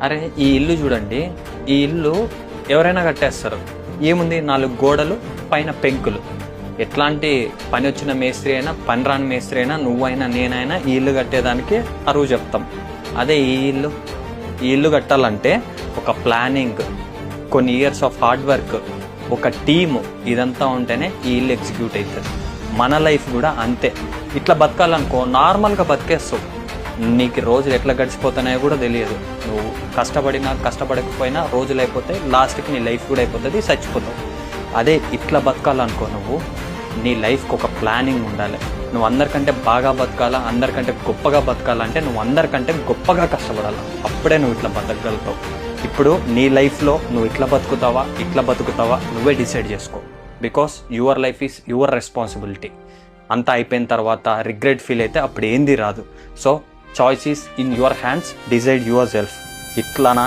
అరే ఈ ఇల్లు చూడండి, ఈ ఇల్లు ఎవరైనా కట్టేస్తారు. ఏముంది, 4 గోడలు, పైన పెంకులు. ఎట్లాంటి పని వచ్చిన మేస్త్రి అయినా, పని రాని మేస్త్రి అయినా, నువ్వైనా నేనైనా ఈ ఇల్లు కట్టేదానికి అరువు చెప్తాం. అదే ఈ ఇల్లు కట్టాలంటే ఒక ప్లానింగ్, కొన్ని ఇయర్స్ ఆఫ్ హార్డ్ వర్క్, ఒక టీము, ఇదంతా ఉంటేనే ఈ ఇల్లు ఎగ్జిక్యూట్ అవుతుంది. మన లైఫ్ కూడా అంతే. ఇట్లా బతకాలనుకో నార్మల్గా బతికేస్తావు. నీకు రోజులు ఎట్లా గడిచిపోతున్నాయో కూడా తెలియదు. నువ్వు కష్టపడినా కష్టపడకపోయినా రోజులు అయిపోతాయి, లాస్ట్కి నీ లైఫ్ కూడా అయిపోతుంది, చచ్చిపోతావు. అదే ఇట్లా బతకాలనుకో నువ్వు, నీ లైఫ్కి ఒక ప్లానింగ్ ఉండాలి. నువ్వు అందరికంటే బాగా బతకాలా, అందరికంటే గొప్పగా బతకాలంటే నువ్వు అందరికంటే గొప్పగా కష్టపడాలి. అప్పుడే నువ్వు ఇట్లా బతకగలుగుతావు. ఇప్పుడు నీ లైఫ్లో నువ్వు ఇట్లా బతుకుతావా నువ్వే డిసైడ్ చేసుకో. Because your life is your responsibility. అంతా అయిపోయిన తర్వాత రిగ్రెట్ ఫీల్ అయితే అప్పుడు ఏంది రాదు. So choice is in your hands, decide yourself. ఇట్లానా